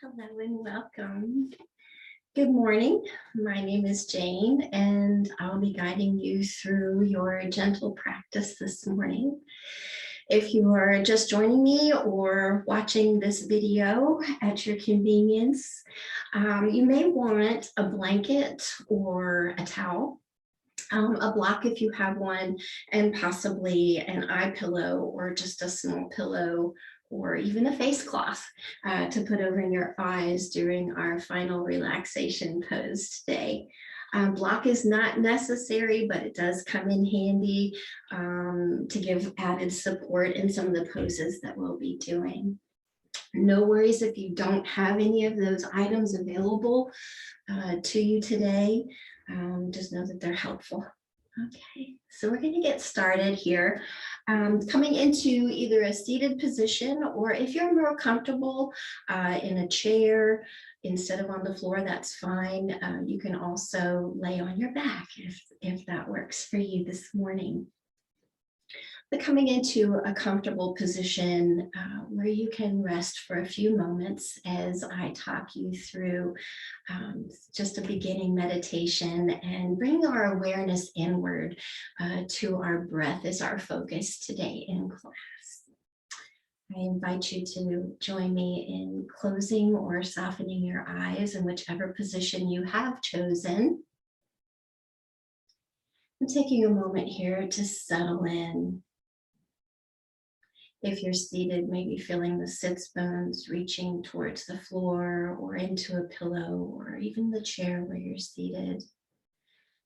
Hello and welcome. Good morning. My name is Jane, and I'll be guiding you through your gentle practice this morning. If you are just joining me or watching this video at your convenience, you may want a blanket or a towel, a block if you have one, and possibly an eye pillow or just a small pillow or even a face cloth to put over your eyes during our final relaxation pose today. Block is not necessary, but it does come in handy to give added support in some of the poses that we'll be doing. No worries if you don't have any of those items available to you today. Just know that they're helpful. Okay, so we're going to get started here. Coming into either a seated position, or if you're more comfortable in a chair instead of on the floor, that's fine. You can also lay on your back if that works for you this morning. But coming into a comfortable position where you can rest for a few moments as I talk you through just a beginning meditation and bring our awareness inward to our breath as our focus today in class. I invite you to join me in closing or softening your eyes in whichever position you have chosen. And taking a moment here to settle in. If you're seated, maybe feeling the sits bones reaching towards the floor or into a pillow or even the chair where you're seated.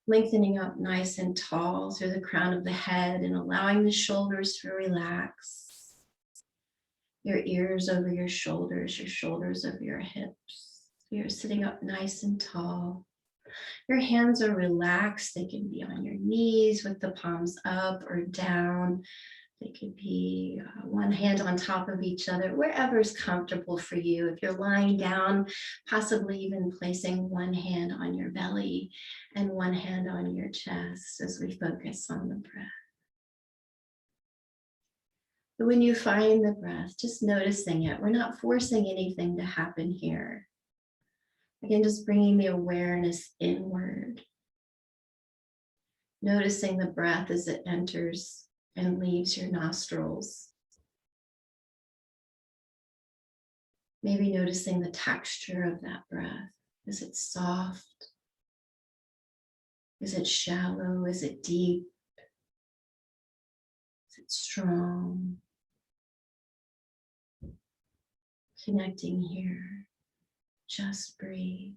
Lengthening up nice and tall through the crown of the head and allowing the shoulders to relax. Your ears over your shoulders over your hips. You're sitting up nice and tall. Your hands are relaxed. They can be on your knees with the palms up or down. They could be one hand on top of each other, wherever's comfortable for you. If you're lying down, possibly even placing one hand on your belly and one hand on your chest as we focus on the breath. But when you find the breath, just noticing it. We're not forcing anything to happen here. Again, just bringing the awareness inward. Noticing the breath as it enters and leaves your nostrils. Maybe noticing the texture of that breath. Is it soft? Is it shallow? Is it deep? Is it strong? Connecting here. Just breathe.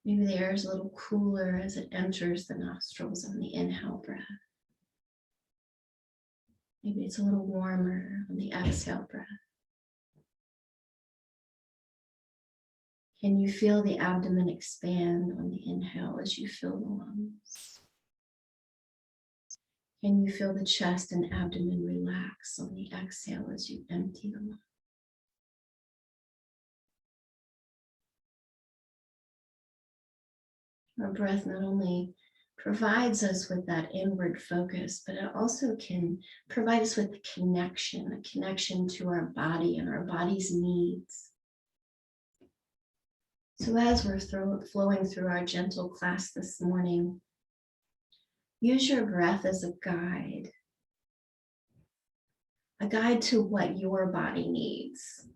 Maybe the air is a little cooler as it enters the nostrils on the inhale breath. Maybe it's a little warmer on the exhale breath. Can you feel the abdomen expand on the inhale as you fill the lungs? Can you feel the chest and abdomen relax on the exhale as you empty the lungs? Our breath not only provides us with that inward focus, but it also can provide us with a connection to our body and our body's needs. So as we're flowing through our gentle class this morning, use your breath as a guide to what your body needs.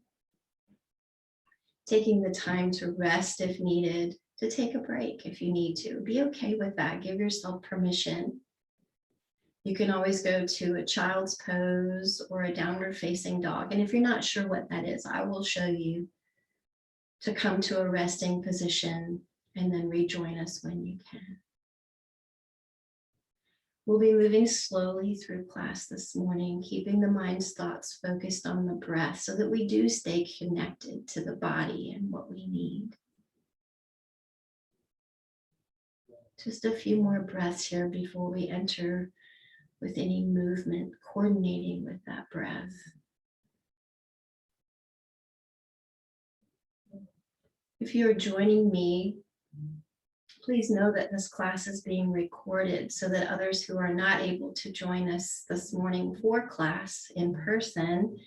Taking the time to rest if needed, to take a break if you need to. Be okay with that. Give yourself permission. You can always go to a child's pose or a downward facing dog. And if you're not sure what that is, I will show you to come to a resting position and then rejoin us when you can. We'll be moving slowly through class this morning, keeping the mind's thoughts focused on the breath so that we do stay connected to the body and what we need. Just a few more breaths here before we enter with any movement, coordinating with that breath. If you're joining me Please know that this class is being recorded so that others who are not able to join us this morning for class in person,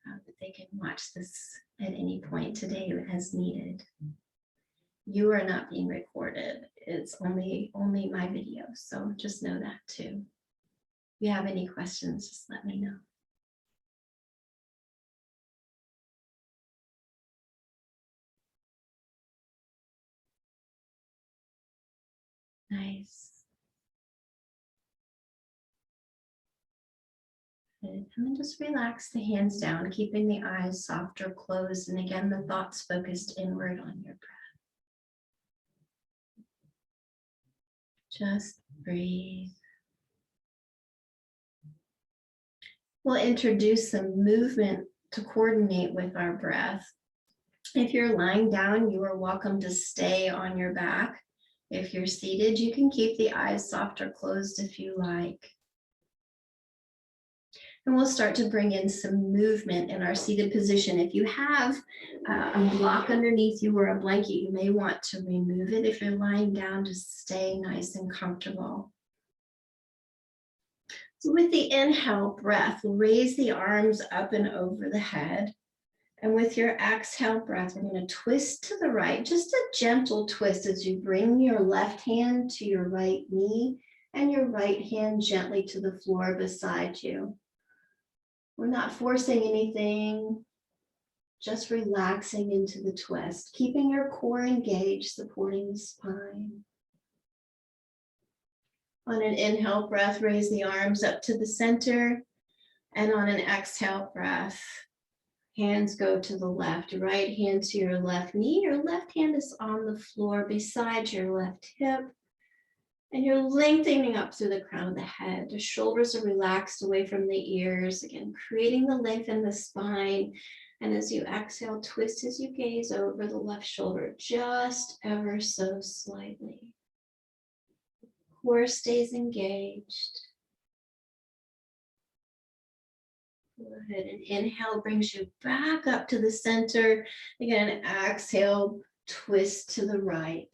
that they can watch this at any point today as needed. You are not being recorded. It's only my video. So just know that too. If you have any questions, just let me know. Nice. And then just relax the hands down, keeping the eyes soft or closed. And again, the thoughts focused inward on your breath. Just breathe. We'll introduce some movement to coordinate with our breath. If you're lying down, you are welcome to stay on your back. If you're seated, you can keep the eyes soft or closed if you like. And we'll start to bring in some movement in our seated position. If you have a block underneath you or a blanket, you may want to remove it. If you're lying down, just stay nice and comfortable. So with the inhale breath, raise the arms up and over the head. And with your exhale breath, we're going to twist to the right, just a gentle twist as you bring your left hand to your right knee and your right hand gently to the floor beside you. We're not forcing anything, just relaxing into the twist, keeping your core engaged, supporting the spine. On an inhale breath, raise the arms up to the center. And on an exhale breath, hands go to the left, right hand to your left knee. Your left hand is on the floor beside your left hip. And you're lengthening up through the crown of the head. The shoulders are relaxed away from the ears. Again, creating the length in the spine. And as you exhale, twist as you gaze over the left shoulder, just ever so slightly. Core stays engaged. Go ahead and inhale brings you back up to the center. Again, exhale, twist to the right.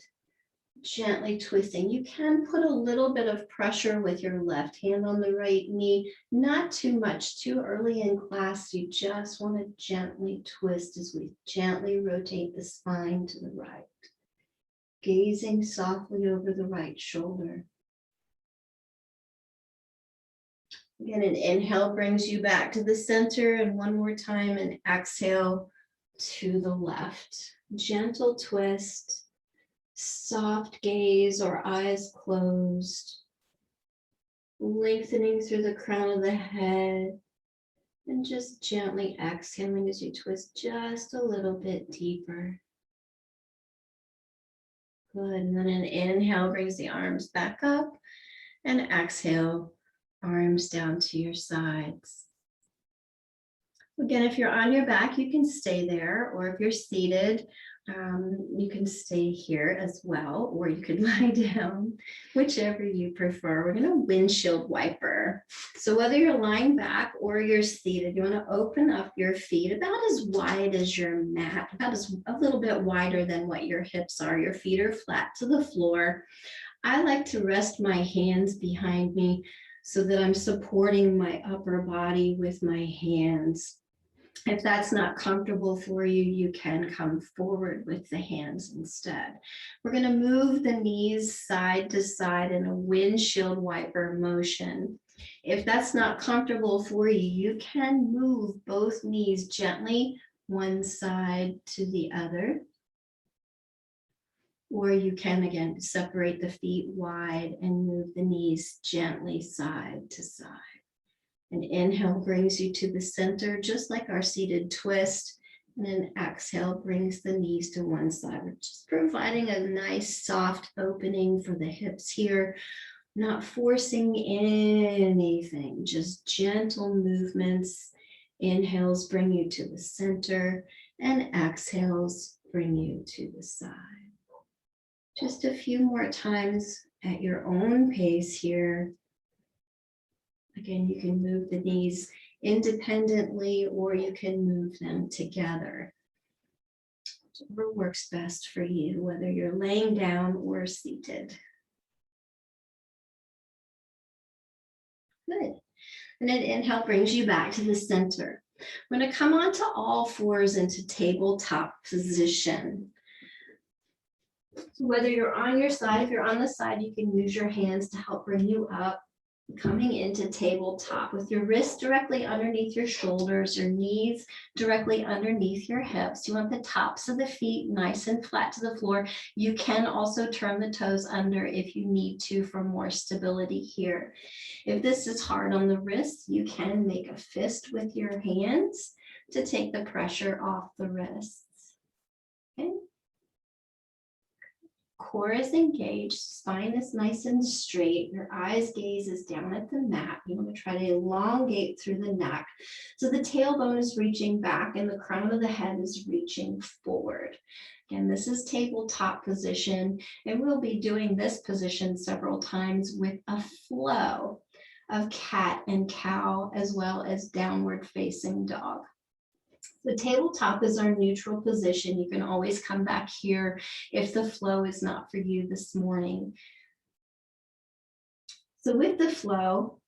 Gently twisting. You can put a little bit of pressure with your left hand on the right knee, not too much, too early in class. You just want to gently twist as we gently rotate the spine to the right, gazing softly over the right shoulder. Again, an inhale brings you back to the center, and one more time, an exhale to the left. Gentle twist. Soft gaze or eyes closed, lengthening through the crown of the head, and just gently exhaling as you twist just a little bit deeper. Good, and then an inhale brings the arms back up, and exhale, arms down to your sides. Again, if you're on your back, you can stay there, or if you're seated, you can stay here as well, or you could lie down, whichever you prefer. We're going to windshield wiper. So whether you're lying back or you're seated, you want to open up your feet about as wide as your mat, about a little bit wider than what your hips are. Your feet are flat to the floor. I like to rest my hands behind me so that I'm supporting my upper body with my hands. If that's not comfortable for you, you can come forward with the hands instead. We're going to move the knees side to side in a windshield wiper motion. If that's not comfortable for you, you can move both knees gently one side to the other. Or you can, again, separate the feet wide and move the knees gently side to side. An inhale brings you to the center, just like our seated twist. And an exhale brings the knees to one side. We're just providing a nice soft opening for the hips here, not forcing anything, just gentle movements. Inhales bring you to the center, and exhales bring you to the side. Just a few more times at your own pace here. Again, you can move the knees independently or you can move them together. Whatever works best for you, whether you're laying down or seated. Good. And then inhale brings you back to the center. We're going to come onto all fours into tabletop position. So whether you're on your side, if you're on the side, you can use your hands to help bring you up. Coming into tabletop with your wrists directly underneath your shoulders, your knees directly underneath your hips. You want the tops of the feet nice and flat to the floor. You can also turn the toes under if you need to for more stability here. If this is hard on the wrists, you can make a fist with your hands to take the pressure off the wrists. Okay. Core is engaged, spine is nice and straight, your eyes gaze is down at the mat. You want to try to elongate through the neck. So the tailbone is reaching back and the crown of the head is reaching forward. Again, this is tabletop position, and we'll be doing this position several times with a flow of cat and cow as well as downward facing dog. The tabletop is our neutral position. You can always come back here if the flow is not for you this morning. So with the flow,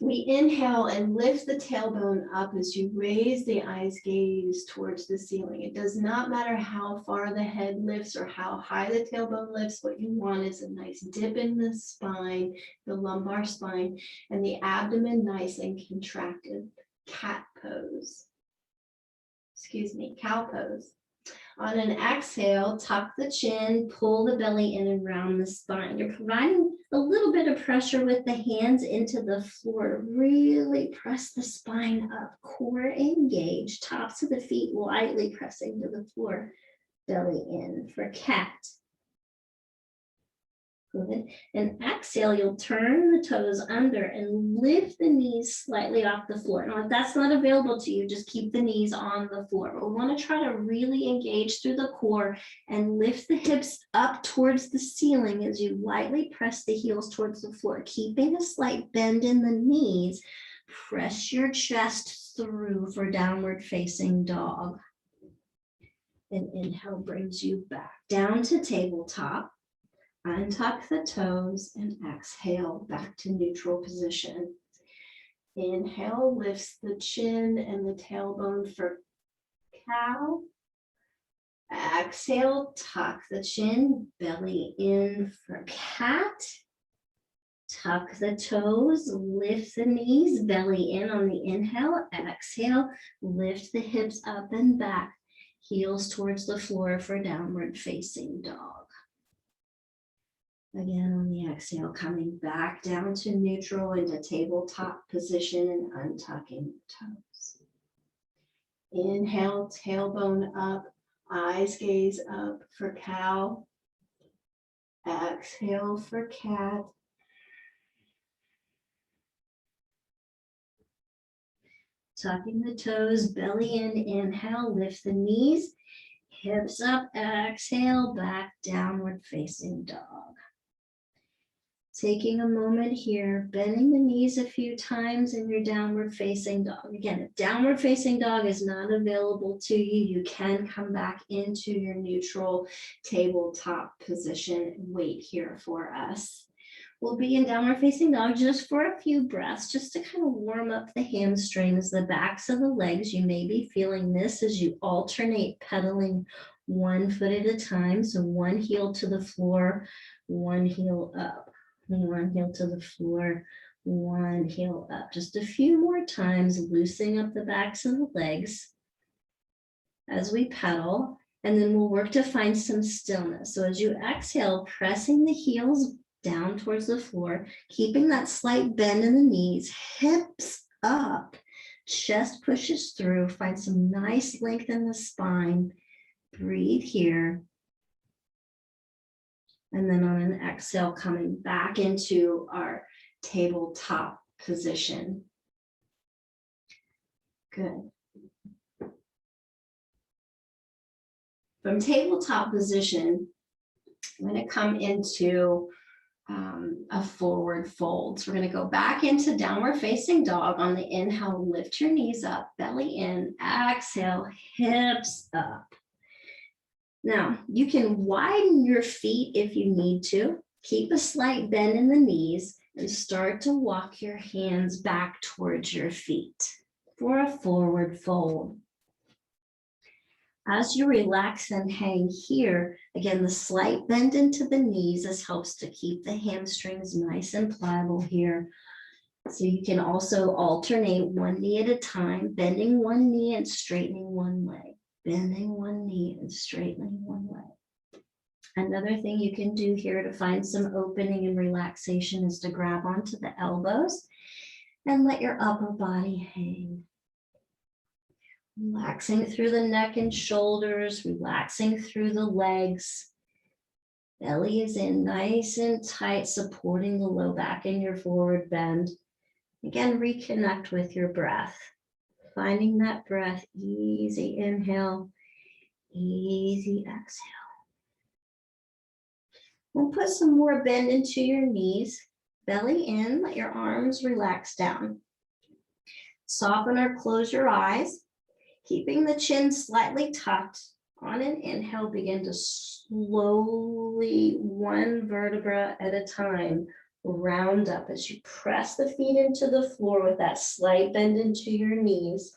we inhale and lift the tailbone up as you raise the eyes gaze towards the ceiling. It does not matter how far the head lifts or how high the tailbone lifts. What you want is a nice dip in the spine, the lumbar spine, and the abdomen nice and contracted. Cat pose. Cow pose. On an exhale, tuck the chin, pull the belly in and round the spine. You're providing a little bit of pressure with the hands into the floor to really press the spine up. Core engaged, tops of the feet lightly pressing to the floor. Belly in for cat. Good. And exhale, you'll turn the toes under and lift the knees slightly off the floor. Now, if that's not available to you, just keep the knees on the floor. But we want to try to really engage through the core and lift the hips up towards the ceiling as you lightly press the heels towards the floor, keeping a slight bend in the knees. Press your chest through for downward facing dog. And inhale brings you back down to tabletop. Untuck the toes and exhale back to neutral position. Inhale lifts the chin and the tailbone for cow. Exhale, tuck the chin, belly in for cat. Tuck the toes, lift the knees, belly in on the inhale. Exhale, lift the hips up and back. Heels towards the floor for downward facing dog. Again, on the exhale, coming back down to neutral into tabletop position and untucking the toes. Inhale, tailbone up, eyes gaze up for cow. Exhale for cat. Tucking the toes, belly in, inhale, lift the knees, hips up, exhale, back downward facing dog. Taking a moment here, bending the knees a few times in your downward facing dog. Again, if downward facing dog is not available to you, you can come back into your neutral tabletop position and wait here for us. We'll be in downward facing dog just for a few breaths, just to kind of warm up the hamstrings, the backs of the legs. You may be feeling this as you alternate pedaling one foot at a time. So one heel to the floor, one heel up. One heel to the floor, one heel up. Just a few more times, loosening up the backs of the legs as we pedal, and then we'll work to find some stillness. So as you exhale, pressing the heels down towards the floor, keeping that slight bend in the knees, hips up, chest pushes through, find some nice length in the spine. Breathe here. And then on an exhale, coming back into our tabletop position. Good. From tabletop position, I'm going to come into a forward fold. So we're going to go back into downward facing dog. On the inhale, lift your knees up, belly in, exhale, hips up. Now, you can widen your feet if you need to. Keep a slight bend in the knees and start to walk your hands back towards your feet for a forward fold. As you relax and hang here, again, the slight bend into the knees, this helps to keep the hamstrings nice and pliable here. So you can also alternate one knee at a time, bending one knee and straightening one leg, bending one knee and straightening one leg. Another thing you can do here to find some opening and relaxation is to grab onto the elbows and let your upper body hang. Relaxing through the neck and shoulders, relaxing through the legs. Belly is in nice and tight, supporting the low back in your forward bend. Again, reconnect with your breath. Finding that breath, easy inhale, easy exhale. We'll put some more bend into your knees. Belly in, let your arms relax down. Soften or close your eyes. Keeping the chin slightly tucked, on an inhale, begin to slowly, one vertebra at a time, round up as you press the feet into the floor with that slight bend into your knees,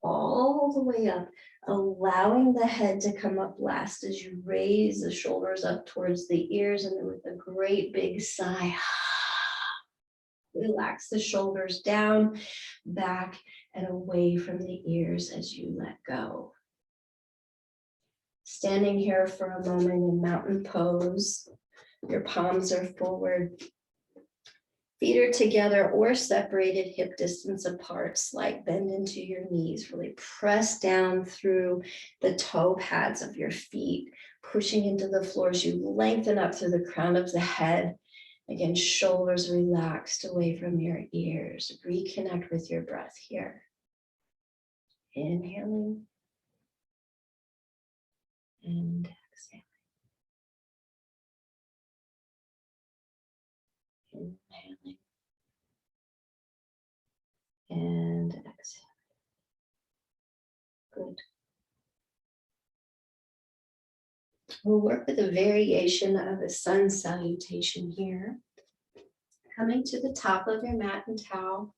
all the way up, allowing the head to come up last as you raise the shoulders up towards the ears, and then with a great big sigh, relax the shoulders down, back, and away from the ears as you let go. Standing here for a moment in mountain pose. Your palms are forward. Feet are together or separated, hip distance apart. Slight bend into your knees. Really press down through the toe pads of your feet, pushing into the floor as you lengthen up through the crown of the head. Again, shoulders relaxed away from your ears. Reconnect with your breath here. Inhaling and exhaling. Inhaling and exhaling. Good. We'll work with a variation of a sun salutation here. Coming to the top of your mat and towel.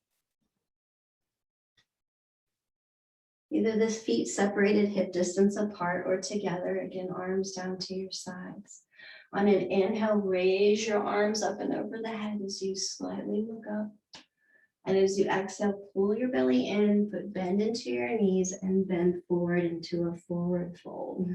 Either the feet separated hip distance apart or together. Again, arms down to your sides. On an inhale, raise your arms up and over the head as you slightly look up. And as you exhale, pull your belly in, put bend into your knees and bend forward into a forward fold.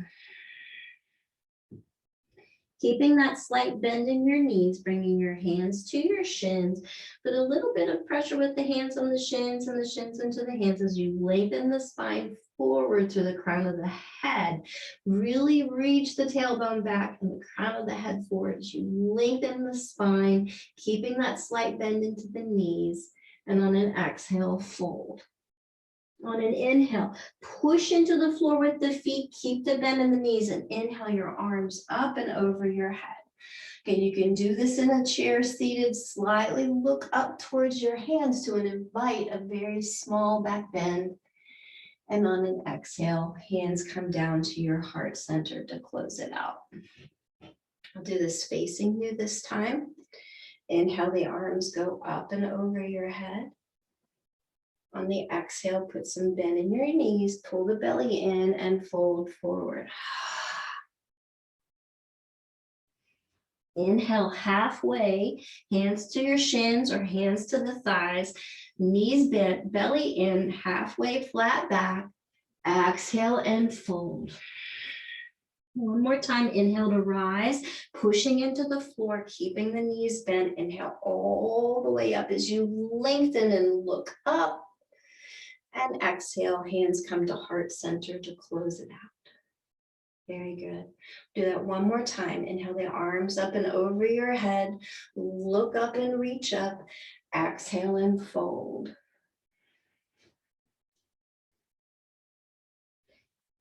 Keeping that slight bend in your knees, bringing your hands to your shins. Put a little bit of pressure with the hands on the shins and the shins into the hands as you lengthen the spine forward through the crown of the head. Really reach the tailbone back and the crown of the head forward as you lengthen the spine, keeping that slight bend into the knees. And on an exhale, fold. On an inhale, push into the floor with the feet, keep the bend in the knees, and inhale your arms up and over your head. Okay, you can do this in a chair seated, slightly look up towards your hands to invite a very small back bend. And on an exhale, hands come down to your heart center to close it out. I'll do this facing you this time. Inhale, the arms go up and over your head. On the exhale, put some bend in your knees, pull the belly in and fold forward. Inhale halfway, hands to your shins or hands to the thighs, knees bent, belly in, halfway flat back. Exhale and fold. One more time, inhale to rise, pushing into the floor, keeping the knees bent. Inhale all the way up as you lengthen and look up. And exhale, hands come to heart center to close it out. Very good. Do that one more time. Inhale the arms up and over your head. Look up and reach up. Exhale and fold.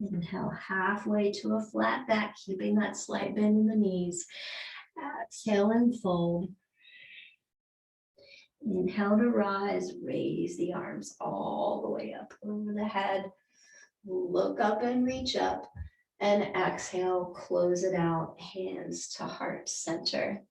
Inhale halfway to a flat back, keeping that slight bend in the knees. Exhale and fold. Inhale to rise, raise the arms all the way up over the head. Look up and reach up. And exhale, close it out, hands to heart center.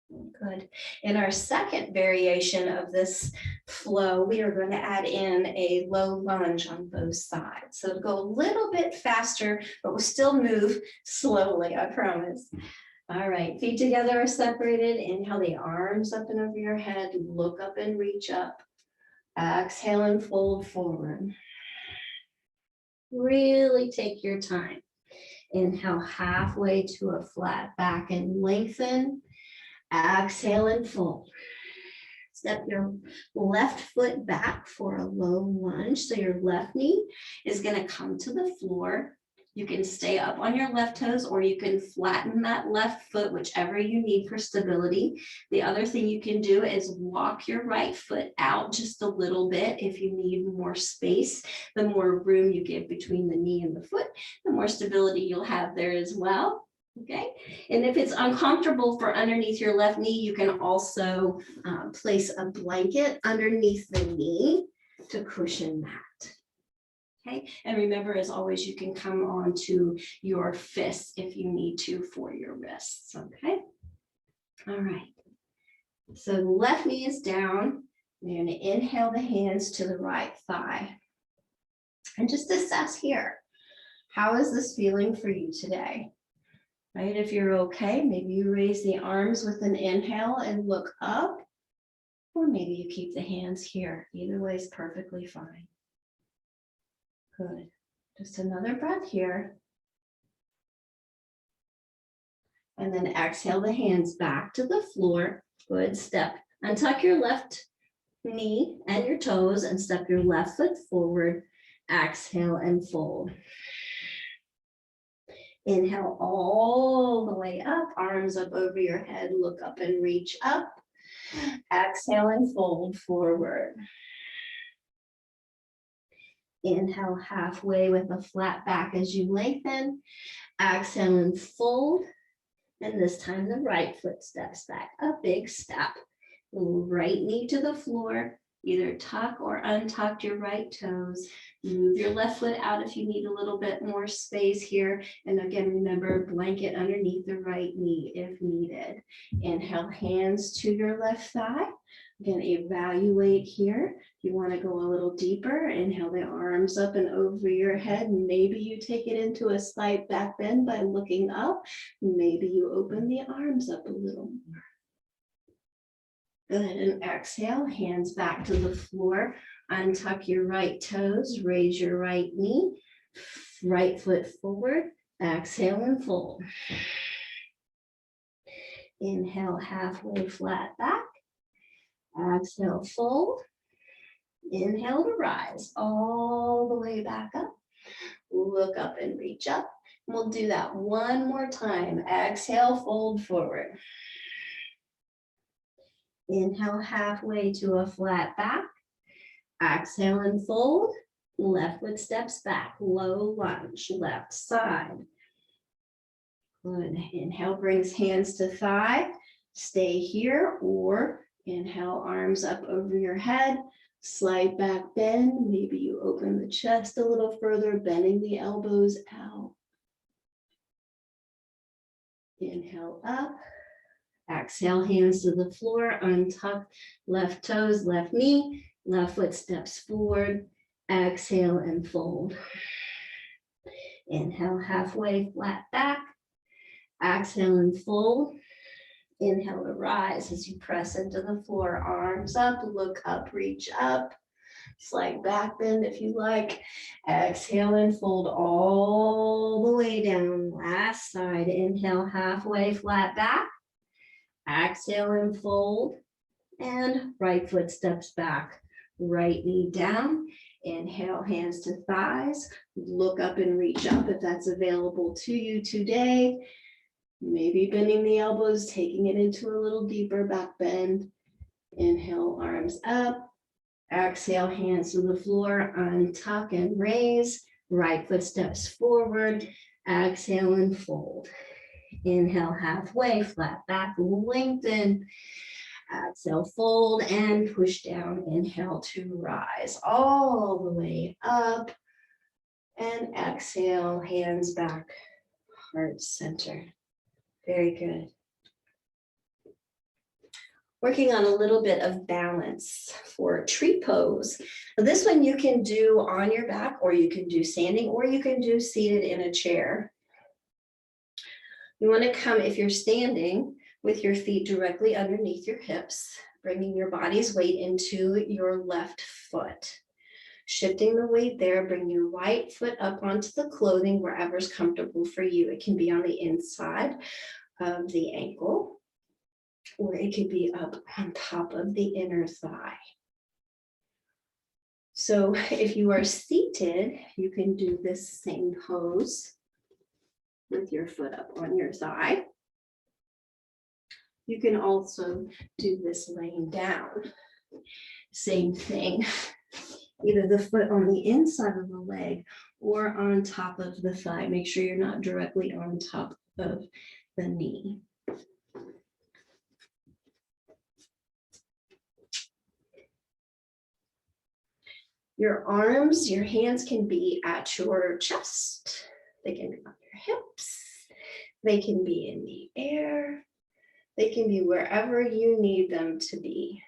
Good. In our second variation of this flow, we are going to add in a low lunge on both sides. So go a little bit faster, but we'll still move slowly, I promise. All right, feet together are separated. Inhale the arms up and over your head. Look up and reach up. Exhale and fold forward. Really take your time. Inhale halfway to a flat back and lengthen. Exhale and fold. Step your left foot back for a low lunge. So your left knee is going to come to the floor. You can stay up on your left toes, or you can flatten that left foot, whichever you need for stability. The other thing you can do is walk your right foot out just a little bit if you need more space. The more room you give between the knee and the foot, the more stability you'll have there as well. Okay, and if it's uncomfortable for underneath your left knee, you can also place a blanket underneath the knee to cushion that. Okay, and remember, as always, you can come onto your fists if you need to for your wrists. Okay, all right. So the left knee is down. You're going to inhale the hands to the right thigh. And just assess here. How is this feeling for you today? Right, if you're okay, maybe you raise the arms with an inhale and look up, or maybe you keep the hands here. Either way is perfectly fine. Good. Just another breath here. And then exhale the hands back to the floor. Good step. Untuck your left knee and your toes and step your left foot forward. Exhale and fold. Inhale all the way up, arms up over your head, look up and reach up. Exhale and fold forward. Inhale halfway with a flat back as you lengthen. Exhale and fold. And this time the right foot steps back, a big step. Right knee to the floor. Either tuck or untuck your right toes. Move your left foot out if you need a little bit more space here. And again, remember, blanket underneath the right knee if needed. Inhale, hands to your left thigh. Again, evaluate here. If you want to go a little deeper, inhale the arms up and over your head. Maybe you take it into a slight back bend by looking up. Maybe you open the arms up a little more. Go ahead and exhale, hands back to the floor. Untuck your right toes, raise your right knee, right foot forward, exhale and fold. Inhale, halfway flat back. Exhale, fold. Inhale to rise all the way back up. Look up and reach up. We'll do that one more time. Exhale, fold forward. Inhale halfway to a flat back. Exhale and fold. Left foot steps back. Low lunge, left side. Good. Inhale brings hands to thigh. Stay here, or inhale arms up over your head. Slight back bend. Maybe you open the chest a little further, bending the elbows out. Inhale up. Exhale, hands to the floor, untuck left toes, left knee, left foot steps forward. Exhale and fold. Inhale, halfway flat back. Exhale and fold. Inhale to rise as you press into the floor, arms up, look up, reach up. Slight back bend if you like. Exhale and fold all the way down. Last side, inhale, halfway flat back. Exhale and fold, and right foot steps back, right knee down. Inhale, hands to thighs, look up and reach up if that's available to you today. Maybe bending the elbows, taking it into a little deeper back bend. Inhale, arms up. Exhale, hands to the floor, untuck and raise. Right foot steps forward. Exhale and fold. Inhale, halfway, flat back, lengthen. Exhale, fold and push down. Inhale to rise all the way up. And exhale, hands back, heart center. Very good. Working on a little bit of balance for tree pose. Now, this one you can do on your back, or you can do standing, or you can do seated in a chair. You want to come, if you're standing, with your feet directly underneath your hips, bringing your body's weight into your left foot. Shifting the weight there, bring your right foot up onto the clothing wherever's comfortable for you. It can be on the inside of the ankle, or it could be up on top of the inner thigh. So if you are seated, you can do this same pose with your foot up on your thigh. You can also do this laying down. Same thing, either the foot on the inside of the leg or on top of the thigh. Make sure you're not directly on top of the knee. Your arms, your hands can be at your chest. They can be on your hips. They can be in the air. They can be wherever you need them to be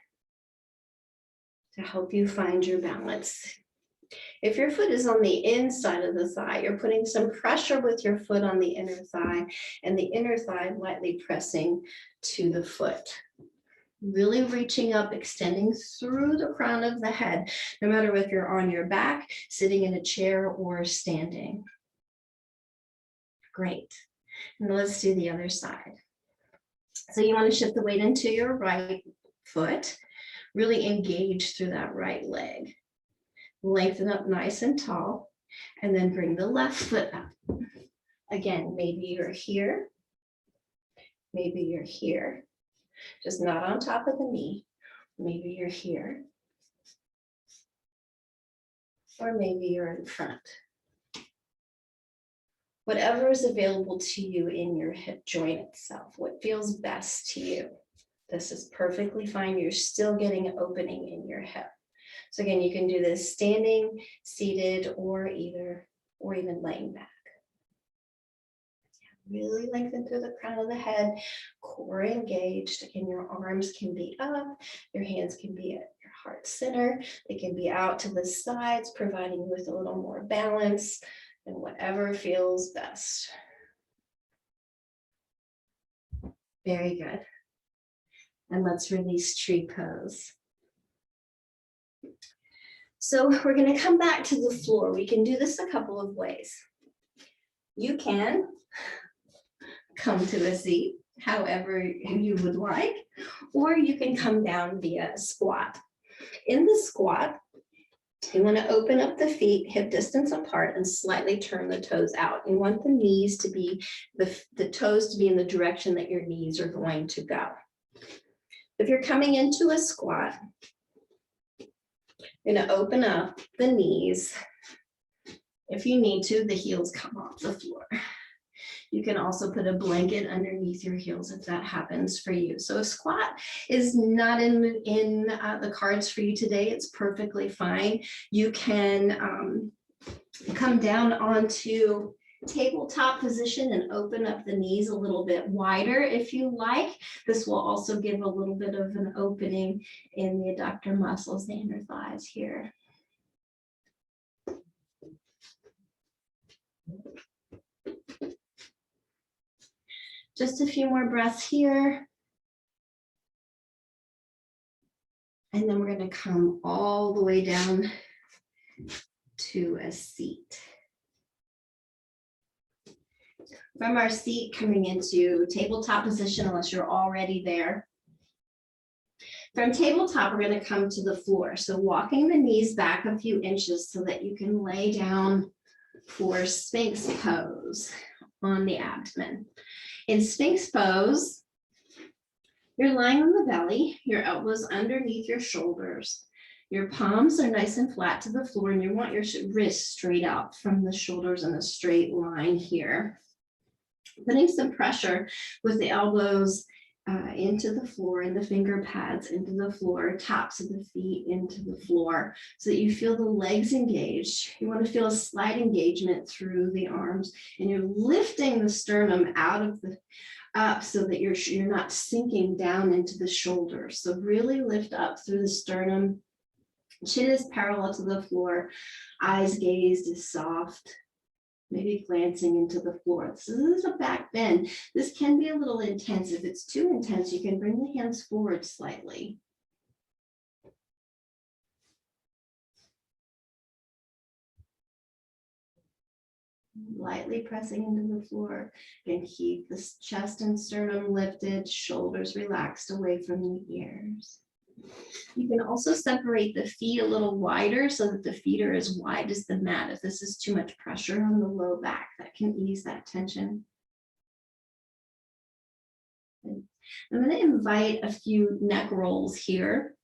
to help you find your balance. If your foot is on the inside of the thigh, you're putting some pressure with your foot on the inner thigh, and the inner thigh lightly pressing to the foot. Really reaching up, extending through the crown of the head, no matter if you're on your back, sitting in a chair, or standing. Great. And let's do the other side. So you want to shift the weight into your right foot, really engage through that right leg. Lengthen up nice and tall, and then bring the left foot up. Again, maybe you're here, maybe you're here, just not on top of the knee. Maybe you're here, or maybe you're in front. Whatever is available to you in your hip joint itself, what feels best to you. This is perfectly fine. You're still getting an opening in your hip. So again, you can do this standing, seated, or even laying back. Really lengthen through the crown of the head, core engaged, and your arms can be up, your hands can be at your heart center, they can be out to the sides, providing you with a little more balance, and whatever feels best. Very good. And let's release tree pose. So we're going to come back to the floor. We can do this a couple of ways. You can come to a seat, however you would like, or you can come down via a squat. In the squat, you want to open up the feet hip distance apart and slightly turn the toes out. You want the knees to be, the toes to be in the direction that your knees are going to go. If you're coming into a squat, you're going to open up the knees. If you need to, the heels come off the floor. You can also put a blanket underneath your heels if that happens for you. So a squat is not in the cards for you today. It's perfectly fine. You can come down onto tabletop position and open up the knees a little bit wider if you like. This will also give a little bit of an opening in the adductor muscles, the inner thighs here. Just a few more breaths here. And then we're going to come all the way down to a seat. From our seat, coming into tabletop position, unless you're already there. From tabletop, we're going to come to the floor. So walking the knees back a few inches so that you can lay down for Sphinx pose on the abdomen. In Sphinx pose, you're lying on the belly, your elbows underneath your shoulders. Your palms are nice and flat to the floor, and you want your wrists straight out from the shoulders in a straight line here. Putting some pressure with the elbows into the floor and the finger pads into the floor, tops of the feet into the floor, so that you feel the legs engaged. You want to feel a slight engagement through the arms, and you're lifting the sternum out of the up so that you're not sinking down into the shoulders. So really lift up through the sternum. Chin is parallel to the floor. Eyes gazed is soft, maybe glancing into the floor. So this is a back bend. This can be a little intense. If it's too intense, you can bring the hands forward slightly. Lightly pressing into the floor. Again, keep the chest and sternum lifted, shoulders relaxed away from the ears. You can also separate the feet a little wider so that the feet are as wide as the mat. If this is too much pressure on the low back, that can ease that tension. I'm going to invite a few neck rolls here.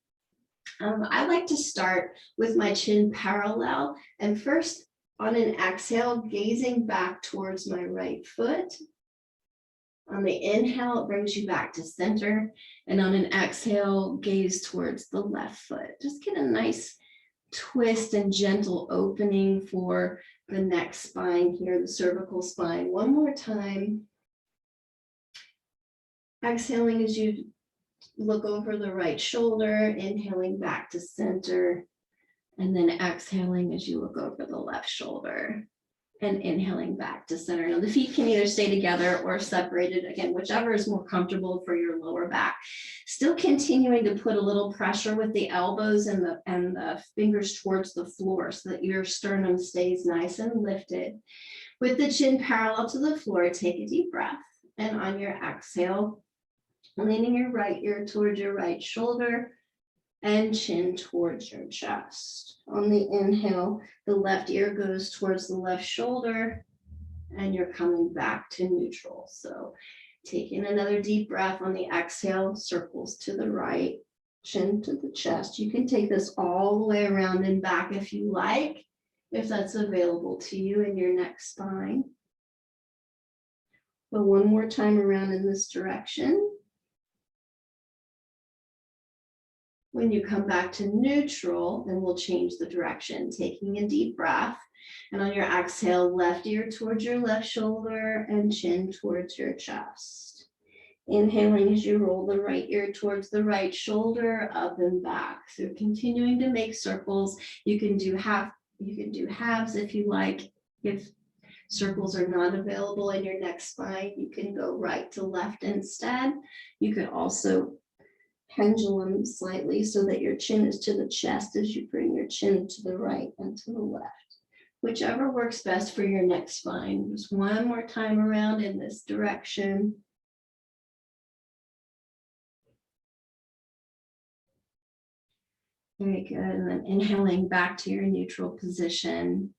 I like to start with my chin parallel, and first on an exhale, gazing back towards my right foot. On the inhale, it brings you back to center. And on an exhale, gaze towards the left foot. Just get a nice twist and gentle opening for the neck spine here, the cervical spine. One more time. Exhaling as you look over the right shoulder, inhaling back to center, and then exhaling as you look over the left shoulder. And inhaling back to center. Now the feet can either stay together or separated, again, whichever is more comfortable for your lower back. Still continuing to put a little pressure with the elbows and the fingers towards the floor so that your sternum stays nice and lifted. With the chin parallel to the floor, take a deep breath. And on your exhale, leaning your right ear towards your right shoulder, and chin towards your chest. On the inhale, the left ear goes towards the left shoulder, and you're coming back to neutral. So taking another deep breath on the exhale, circles to the right, chin to the chest. You can take this all the way around and back if you like, if that's available to you in your neck spine. But one more time around in this direction. When you come back to neutral, then we'll change the direction, taking a deep breath. And on your exhale, left ear towards your left shoulder and chin towards your chest. Inhaling as you roll the right ear towards the right shoulder, up and back. So continuing to make circles. You can do halves if you like. If circles are not available in your neck spine, you can go right to left instead. You could also pendulum slightly so that your chin is to the chest as you bring your chin to the right and to the left. Whichever works best for your neck spine. Just one more time around in this direction. Very good. And then inhaling back to your neutral position.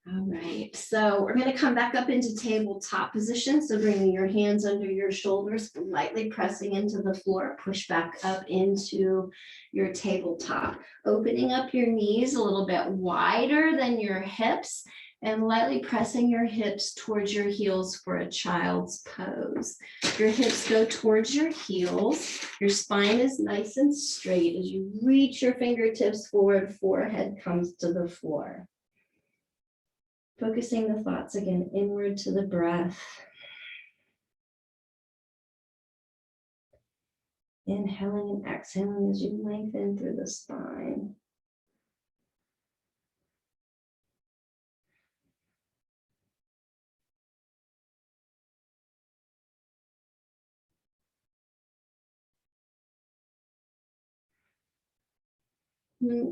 All right, so we're going to come back up into tabletop position. So bringing your hands under your shoulders, lightly pressing into the floor, push back up into your tabletop. Opening up your knees a little bit wider than your hips and lightly pressing your hips towards your heels for a child's pose. Your hips go towards your heels. Your spine is nice and straight. As you reach your fingertips forward, forehead comes to the floor. Focusing the thoughts again inward to the breath. Inhaling and exhaling as you lengthen through the spine.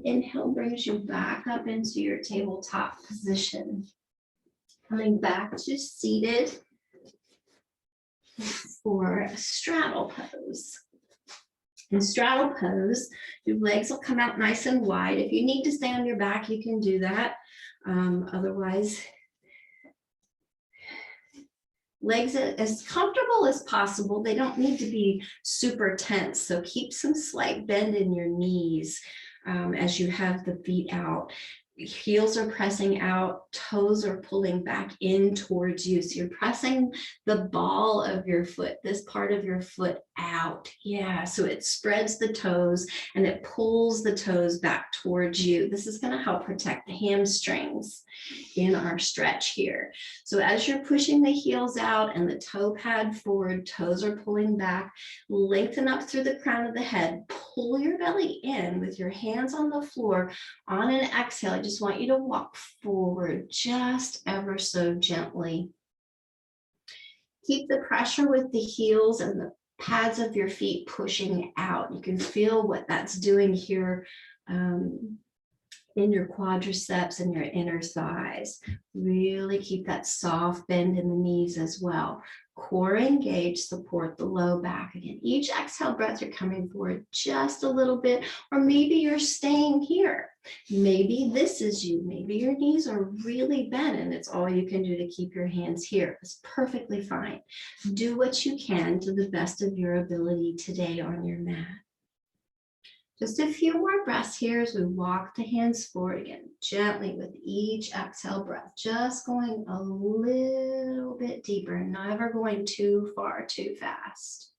Inhale brings you back up into your tabletop position. Coming back to seated for a straddle pose. In straddle pose, your legs will come out nice and wide. If you need to stay on your back, you can do that. Otherwise, legs as comfortable as possible. They don't need to be super tense. So keep some slight bend in your knees as you have the feet out. heels are pressing out, toes are pulling back in towards you. So you're pressing the ball of your foot, this part of your foot out. Yeah, so it spreads the toes and it pulls the toes back towards you. This is going to help protect the hamstrings in our stretch here. So as you're pushing the heels out and the toe pad forward, toes are pulling back, lengthen up through the crown of the head, pull your belly in with your hands on the floor. On an exhale, I just want you to walk forward just ever so gently. Keep the pressure with the heels and the pads of your feet pushing out. You can feel what that's doing here in your quadriceps and your inner thighs. Really keep that soft bend in the knees as well. Core engaged, support the low back. Again, each exhale breath, you're coming forward just a little bit, or maybe you're staying here. Maybe this is you. Maybe your knees are really bent and it's all you can do to keep your hands here. It's perfectly fine. Do what you can to the best of your ability today on your mat. Just a few more breaths here as we walk the hands forward again, gently with each exhale breath, just going a little bit deeper, never going too far, too fast.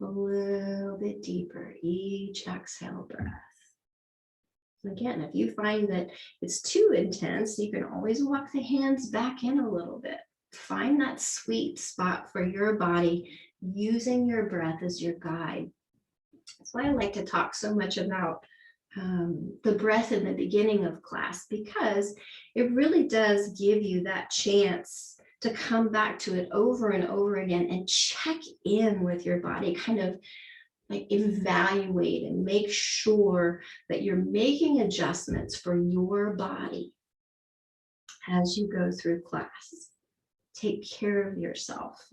A little bit deeper, each exhale breath. Again, if you find that it's too intense, you can always walk the hands back in a little bit. Find that sweet spot for your body, using your breath as your guide. That's why I like to talk so much about the breath in the beginning of class, because it really does give you that chance to come back to it over and over again and check in with your body, kind of like evaluate and make sure that you're making adjustments for your body as you go through class. Take care of yourself.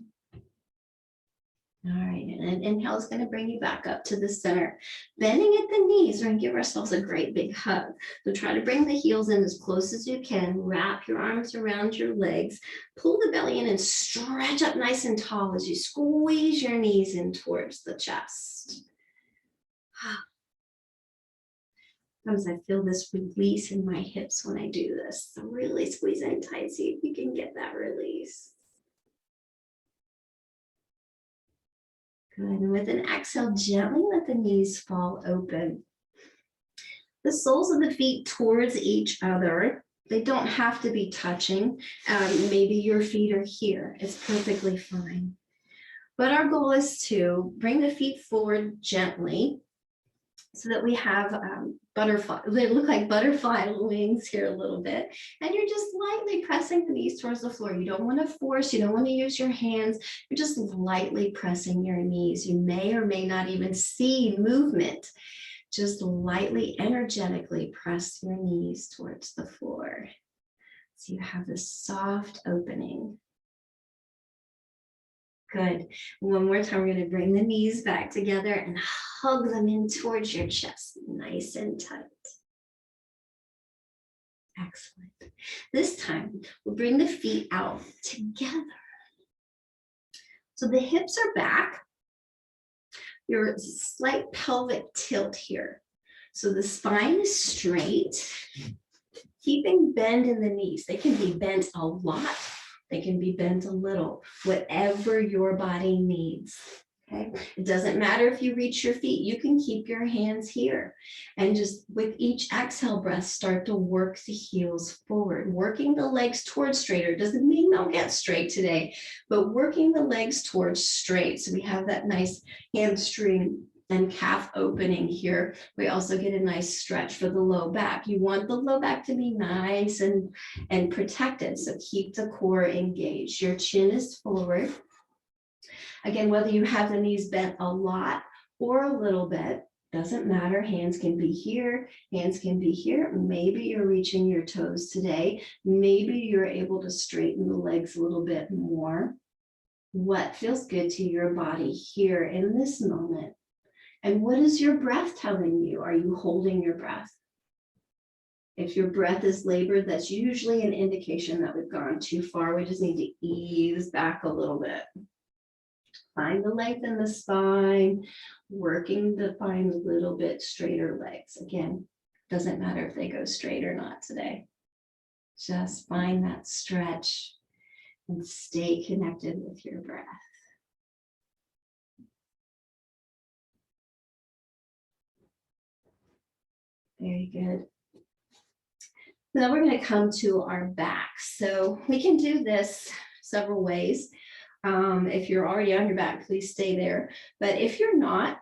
All right, and inhale is going to bring you back up to the center. Bending at the knees, we're going to give ourselves a great big hug. So try to bring the heels in as close as you can. Wrap your arms around your legs. Pull the belly in and stretch up nice and tall as you squeeze your knees in towards the chest. Sometimes I feel this release in my hips when I do this. So really squeeze in tight, see if you can get that release. Good, and with an exhale, gently let the knees fall open. The soles of the feet towards each other. They don't have to be touching. Maybe your feet are here. It's perfectly fine. But our goal is to bring the feet forward gently so that we have butterfly. They look like butterfly wings here a little bit. And you're just lightly pressing the knees towards the floor. You don't want to force, you don't want to use your hands. You're just lightly pressing your knees. You may or may not even see movement. Just lightly, energetically press your knees towards the floor. So you have this soft opening. Good. One more time, we're going to bring the knees back together and hug them in towards your chest, nice and tight. Excellent. This time, we'll bring the feet out together. So the hips are back. Your slight pelvic tilt here. So the spine is straight, keeping bend in the knees. They can be bent a lot. They can be bent a little, whatever your body needs. Okay. It doesn't matter if you reach your feet, you can keep your hands here. And just with each exhale breath, start to work the heels forward. Working the legs towards straighter doesn't mean they'll get straight today, but working the legs towards straight. So we have that nice hamstring and calf opening here. We also get a nice stretch for the low back. You want the low back to be nice and protected. So keep the core engaged. Your chin is forward. Again, whether you have the knees bent a lot or a little bit, doesn't matter. Hands can be here, hands can be here. Maybe you're reaching your toes today. Maybe you're able to straighten the legs a little bit more. What feels good to your body here in this moment? And what is your breath telling you? Are you holding your breath? If your breath is labored, that's usually an indication that we've gone too far. We just need to ease back a little bit. Find the length in the spine, working to find a little bit straighter legs. Again, Doesn't matter if they go straight or not today. Just find that stretch and stay connected with your breath. Very good. Now we're going to come to our back. So we can do this several ways. If you're already on your back, please stay there. But if you're not,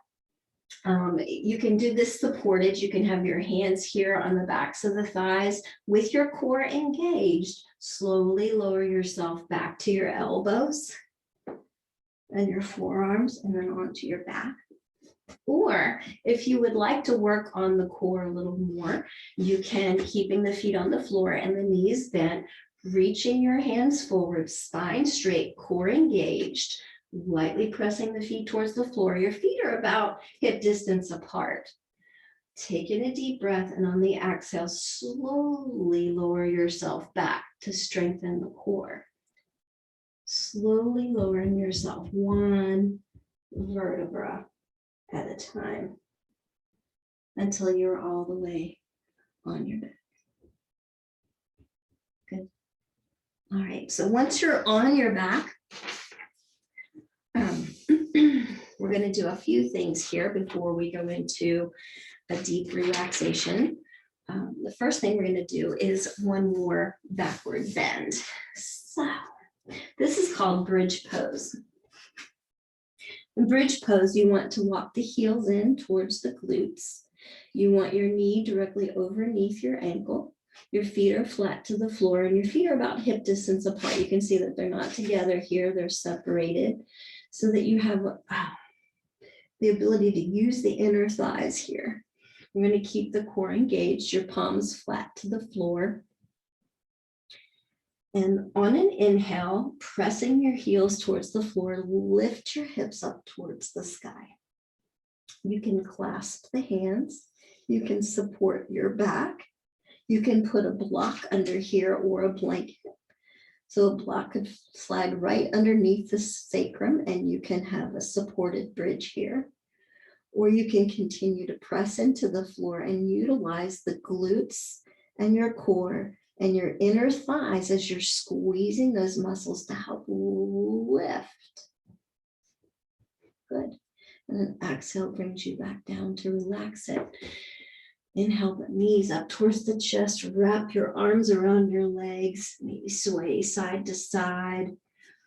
you can do this supported. You can have your hands here on the backs of the thighs with your core engaged. Slowly lower yourself back to your elbows and your forearms and then onto your back. Or if you would like to work on the core a little more, you can, keeping the feet on the floor and the knees bent, reaching your hands forward, spine straight, core engaged, lightly pressing the feet towards the floor. Your feet are about hip distance apart. Taking a deep breath, and on the exhale, slowly lower yourself back to strengthen the core. Slowly lowering yourself one vertebra at a time until you're all the way on your back. Good. All right, so once you're on your back, we're going to do a few things here before we go into a deep relaxation. The first thing we're going to do is one more backward bend. So this is called bridge pose. In bridge pose, you want to walk the heels in towards the glutes. You want your knee directly underneath your ankle. Your feet are flat to the floor and your feet are about hip distance apart. You can see that they're not together here, they're separated so that you have the ability to use the inner thighs here. I'm going to keep the core engaged, your palms flat to the floor. And on an inhale, pressing your heels towards the floor, lift your hips up towards the sky. You can clasp the hands. You can support your back. You can put a block under here or a blanket. So a block could slide right underneath the sacrum and you can have a supported bridge here. Or you can continue to press into the floor and utilize the glutes and your core and your inner thighs as you're squeezing those muscles to help lift. Good. And then exhale brings you back down to relax it. Inhale, the knees up towards the chest. Wrap your arms around your legs. Maybe sway side to side.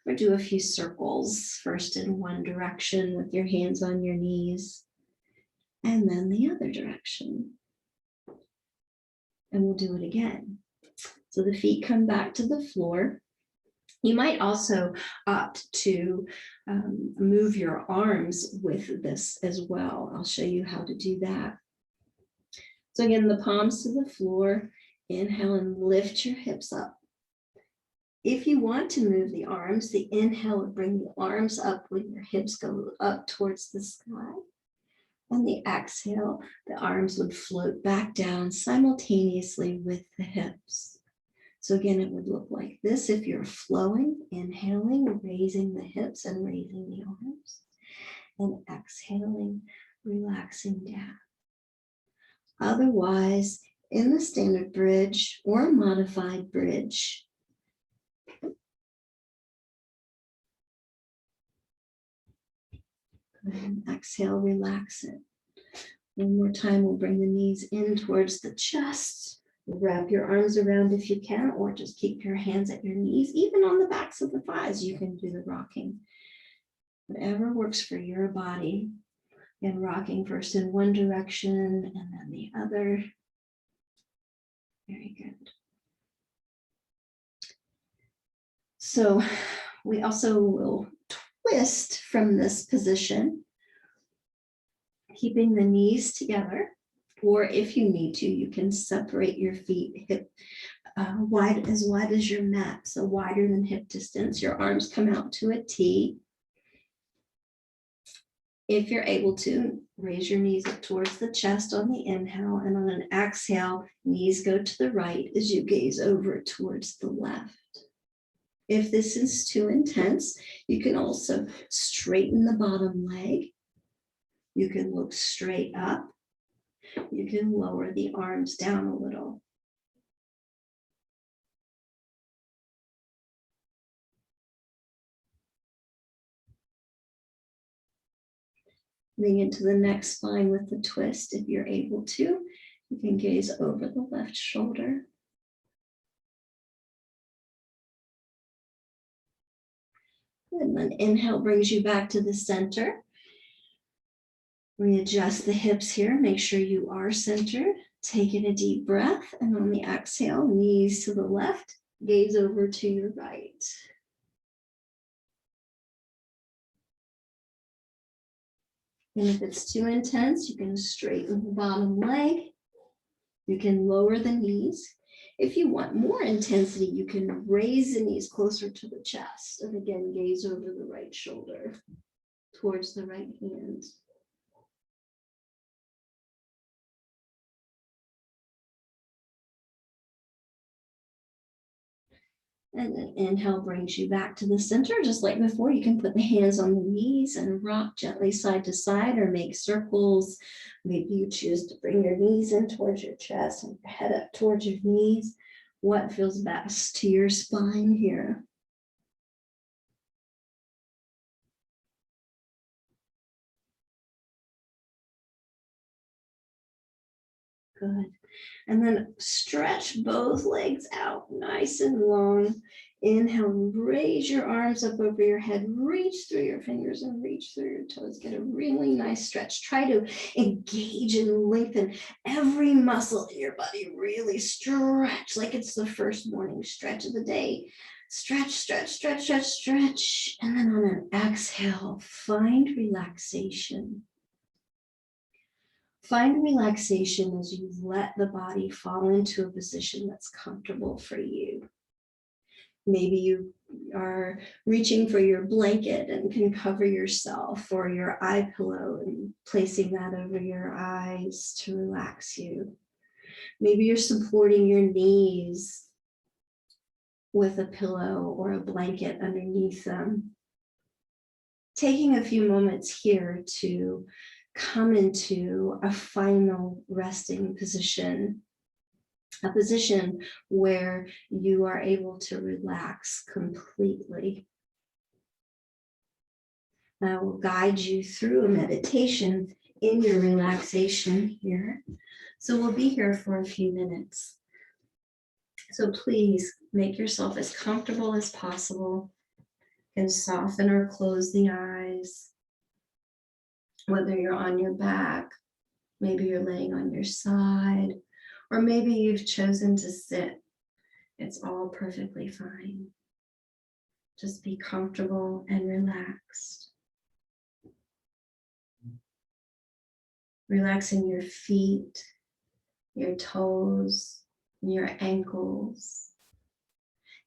Or do a few circles. First in one direction with your hands on your knees. And then the other direction. And we'll do it again. So the feet come back to the floor. You might also opt to move your arms with this as well. I'll show you how to do that. So again, the palms to the floor. Inhale and lift your hips up. If you want to move the arms, the inhale would bring the arms up when your hips go up towards the sky. On the exhale, the arms would float back down simultaneously with the hips. So again, it would look like this if you're flowing, inhaling, raising the hips and raising the arms, and exhaling, relaxing down. Otherwise, in the standard bridge or modified bridge, go ahead and exhale, relax it. One more time, we'll bring the knees in towards the chest. Wrap your arms around if you can, or just keep your hands at your knees. Even on the backs of the thighs, you can do the rocking. Whatever works for your body. And rocking first in one direction and then the other. Very good. So we also will twist from this position, keeping the knees together. Or if you need to, you can separate your feet hip wide as your mat, so wider than hip distance. Your arms come out to a T. If you're able to, raise your knees up towards the chest on the inhale, and on an exhale, knees go to the right as you gaze over towards the left. If this is too intense, you can also straighten the bottom leg. You can look straight up. You can lower the arms down a little. Moving into the next spine with the twist, if you're able to. You can gaze over the left shoulder. And then inhale brings you back to the center. Readjust the hips here. Make sure you are centered. Taking a deep breath, and on the exhale, knees to the left, gaze over to your right. And if it's too intense, you can straighten the bottom leg. You can lower the knees. If you want more intensity, you can raise the knees closer to the chest. And again, gaze over the right shoulder towards the right hand. And then inhale brings you back to the center. Just like before, you can put the hands on the knees and rock gently side to side or make circles. Maybe you choose to bring your knees in towards your chest and your head up towards your knees. What feels best to your spine here? Good. And then stretch both legs out nice and long. Inhale, raise your arms up over your head, reach through your fingers and reach through your toes. Get a really nice stretch. Try to engage and lengthen every muscle in your body. Really stretch like it's the first morning stretch of the day. Stretch, stretch, stretch, stretch, stretch. And then on an exhale, find relaxation. Find relaxation as you let the body fall into a position that's comfortable for you. Maybe you are reaching for your blanket and can cover yourself, or your eye pillow and placing that over your eyes to relax you. Maybe you're supporting your knees with a pillow or a blanket underneath them. Taking a few moments here to come into a final resting position, a position where you are able to relax completely. I will guide you through a meditation in your relaxation here. So we'll be here for a few minutes. So please make yourself as comfortable as possible and soften or close the eyes. Whether you're on your back, maybe you're laying on your side, or maybe you've chosen to sit. It's all perfectly fine. Just be comfortable and relaxed. Relaxing your feet, your toes, your ankles.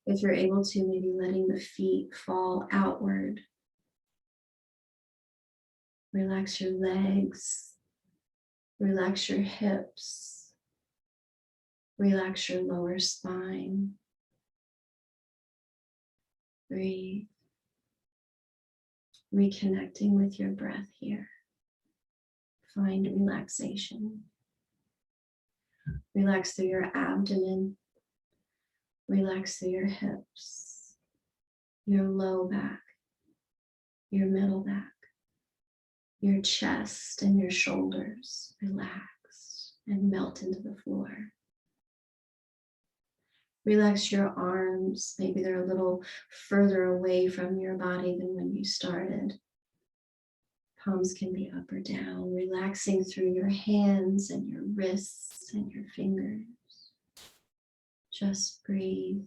If you're able to, maybe letting the feet fall outward. Relax your legs. Relax your hips. Relax your lower spine. Breathe. Reconnecting with your breath here. Find relaxation. Relax through your abdomen. Relax through your hips, your low back, your middle back, your chest and your shoulders. Relax and melt into the floor. Relax your arms. Maybe they're a little further away from your body than when you started. Palms can be up or down, relaxing through your hands and your wrists and your fingers. Just breathe.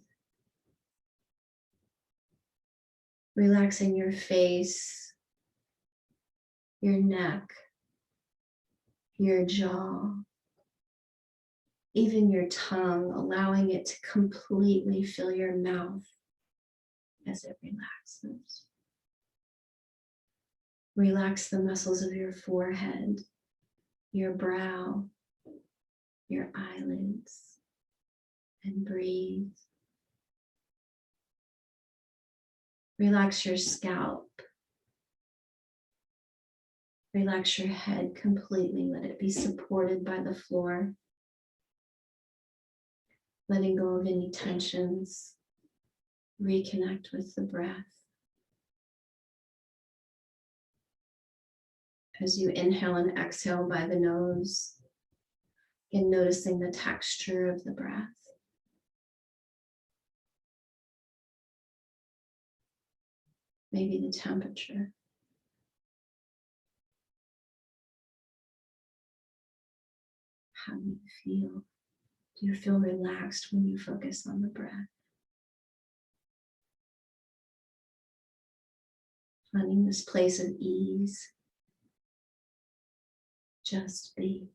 Relaxing your face, your neck, your jaw, even your tongue, allowing it to completely fill your mouth as it relaxes. Relax the muscles of your forehead, your brow, your eyelids, and breathe. Relax your scalp, Relax your head completely. Let it be supported by the floor. Letting go of any tensions. Reconnect with the breath. As you inhale and exhale by the nose, and noticing the texture of the breath. Maybe the temperature. How do you feel? Do you feel relaxed when you focus on the breath? Finding this place of ease. Just be.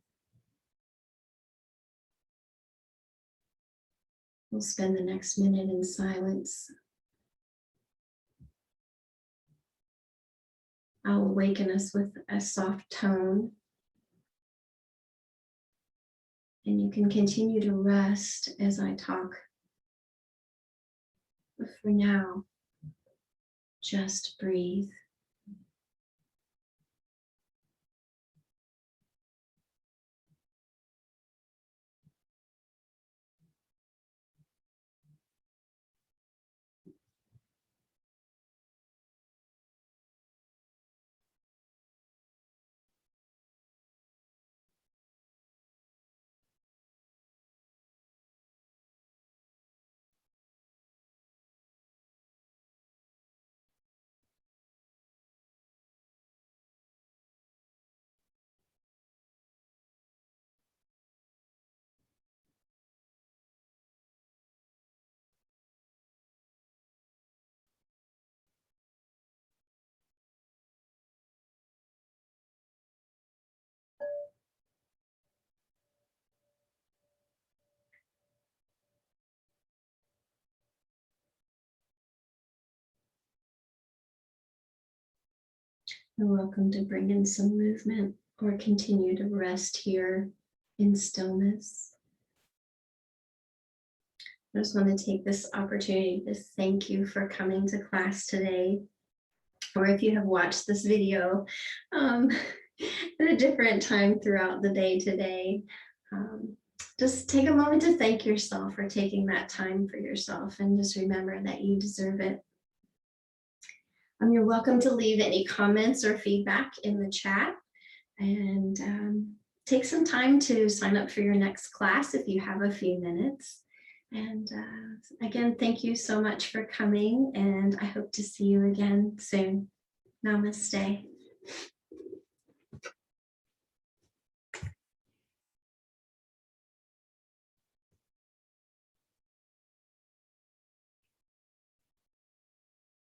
We'll spend the next minute in silence. I'll awaken us with a soft tone. And you can continue to rest as I talk. But for now, just breathe. You're welcome to bring in some movement or continue to rest here in stillness. I just want to take this opportunity to thank you for coming to class today. Or if you have watched this video at a different time throughout the day today, just take a moment to thank yourself for taking that time for yourself, and just remember that you deserve it. You're welcome to leave any comments or feedback in the chat, and take some time to sign up for your next class if you have a few minutes. And again, thank you so much for coming, and I hope to see you again soon. Namaste.